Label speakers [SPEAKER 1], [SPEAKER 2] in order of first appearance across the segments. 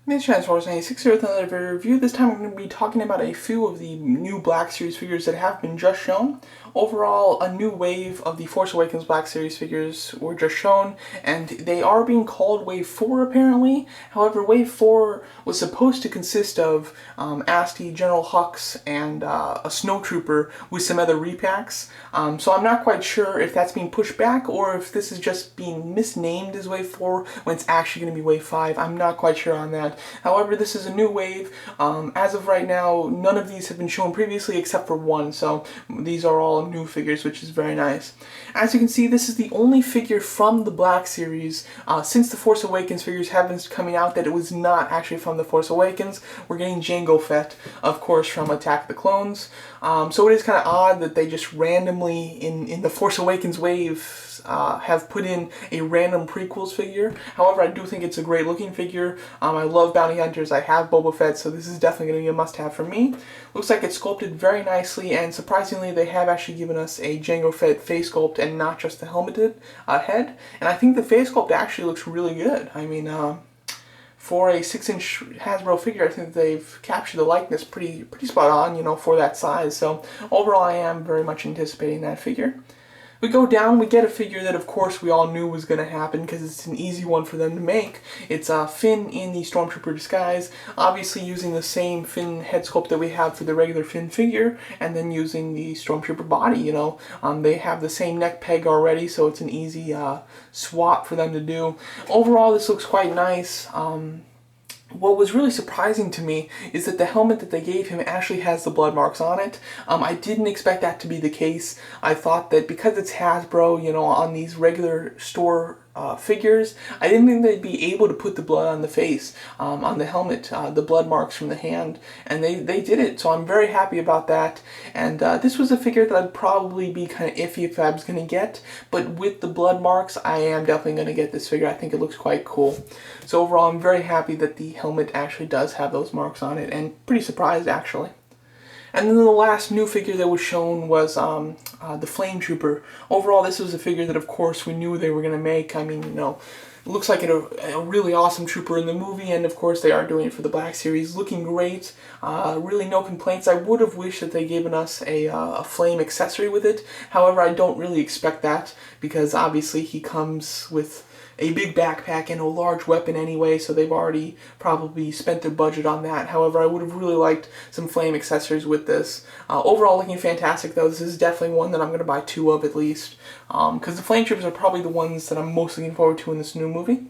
[SPEAKER 1] Miss Transformers 96 here with another video review. This time I'm going to be talking about a few of the new Black Series figures that have been just shown. Overall, a new wave of the Force Awakens Black Series figures were just shown, and they are being called Wave 4 apparently. However, Wave 4 was supposed to consist of Asti, General Hux, and a Snowtrooper with some other repacks. So I'm not quite sure if that's being pushed back or if this is just being misnamed as Wave 4 when it's actually going to be Wave 5. I'm not quite sure on that. However, this is a new wave. As of right now, none of these have been shown previously except for one, so these are all new figures, which is very nice. As you can see, this is the only figure from the Black Series since the Force Awakens figures have been coming out that it was not actually from the Force Awakens. We're getting Jango Fett, of course, from Attack of the Clones. So it is kind of odd that they just randomly, in the Force Awakens wave, have put in a random prequels figure. However, I do think it's a great looking figure. I love bounty hunters. I have Boba Fett, so this is definitely going to be a must-have for me. Looks like it's sculpted very nicely, and surprisingly, they have actually given us a Jango Fett face sculpt and not just the helmeted head. And I think the face sculpt actually looks really good. I mean, for a 6-inch Hasbro figure, I think they've captured the likeness pretty spot on, you know, for that size. So overall, I am very much anticipating that figure. We go down, we get a figure that of course we all knew was going to happen because it's an easy one for them to make. It's Finn in the Stormtrooper disguise, obviously using the same Finn head sculpt that we have for the regular Finn figure, and then using the Stormtrooper body, you know. They have the same neck peg already, so it's an easy swap for them to do. Overall, this looks quite nice. What was really surprising to me is that the helmet that they gave him actually has the blood marks on it. I didn't expect that to be the case. I thought that because it's Hasbro, you know, on these regular store figures, I didn't think they'd be able to put the blood on the face, on the helmet, the blood marks from the hand, and they did it, so I'm very happy about that. And this was a figure that I'd probably be kind of iffy if I was going to get, but with the blood marks, I am definitely going to get this figure. I think it looks quite cool. So overall, I'm very happy that the helmet actually does have those marks on it, and pretty surprised actually. And then the last new figure that was shown was the Flametrooper. Overall, this was a figure that, of course, we knew they were going to make. I mean, you know, it looks like a really awesome trooper in the movie, and of course they are doing it for the Black Series. Looking great. Really no complaints. I would have wished that they given us a flame accessory with it. However, I don't really expect that because obviously he comes with a big backpack and a large weapon anyway, so they've already probably spent their budget on that. However, I would have really liked some flame accessories with this. Overall, looking fantastic though. This is definitely one that I'm going to buy 2 of at least, because the Flametroopers are probably the ones that I'm most looking forward to in this new movie.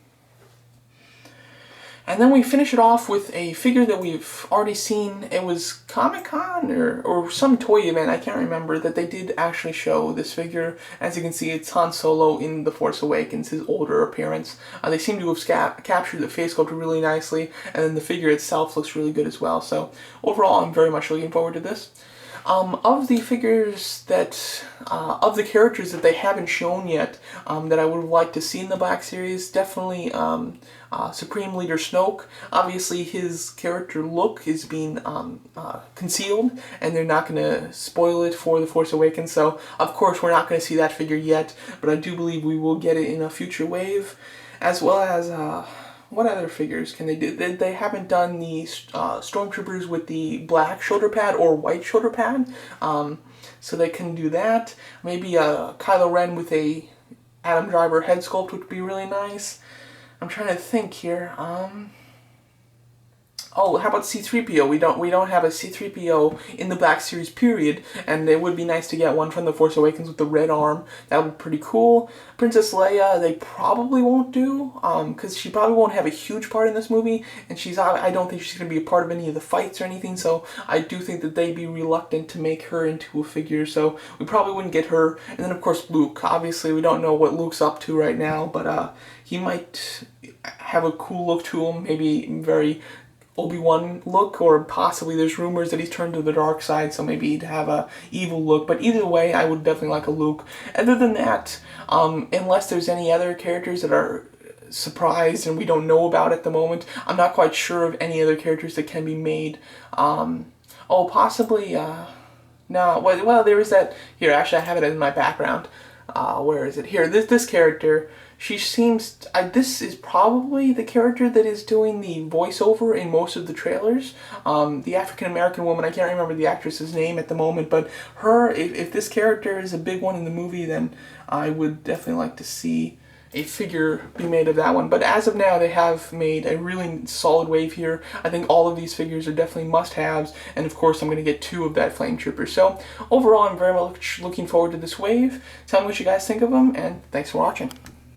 [SPEAKER 1] And then we finish it off with a figure that we've already seen. It was Comic-Con or some toy event, I can't remember, that they did actually show this figure. As you can see, it's Han Solo in The Force Awakens, his older appearance. They seem to have captured the face sculpt really nicely, and then the figure itself looks really good as well. So overall, I'm very much looking forward to this. Of the figures that, of the characters that they haven't shown yet, that I would like to see in the Black Series, definitely Supreme Leader Snoke. Obviously, his character look is being concealed, and they're not going to spoil it for The Force Awakens, so of course we're not going to see that figure yet, but I do believe we will get it in a future wave, as well as what other figures can they do? They haven't done the Stormtroopers with the black shoulder pad or white shoulder pad, so they can do that. Maybe Kylo Ren with a Adam Driver head sculpt would be really nice. I'm trying to think here. Oh, how about C-3PO? We don't have a C-3PO in the Black Series period, and it would be nice to get one from The Force Awakens with the red arm. That would be pretty cool. Princess Leia, they probably won't do, because she probably won't have a huge part in this movie, and I don't think she's going to be a part of any of the fights or anything, so I do think that they'd be reluctant to make her into a figure, so we probably wouldn't get her. And then, of course, Luke. Obviously, we don't know what Luke's up to right now, but he might have a cool look to him, maybe very Obi-Wan look, or possibly there's rumors that he's turned to the dark side, so maybe he'd have a evil look, but either way, I would definitely like a Luke. Other than that, unless there's any other characters that are surprised and we don't know about at the moment, I'm not quite sure of any other characters that can be made. Oh, possibly, no, well, there is that, here, actually I have it in my background. Where is it? Here, this character, She seems, this is probably the character that is doing the voiceover in most of the trailers. The African American woman, I can't remember the actress's name at the moment, but her, if this character is a big one in the movie, then I would definitely like to see a figure be made of that one. But as of now, they have made a really solid wave here. I think all of these figures are definitely must-haves, and of course I'm going to get 2 of that Flametrooper. So overall, I'm very much looking forward to this wave. Tell me what you guys think of them, and thanks for watching.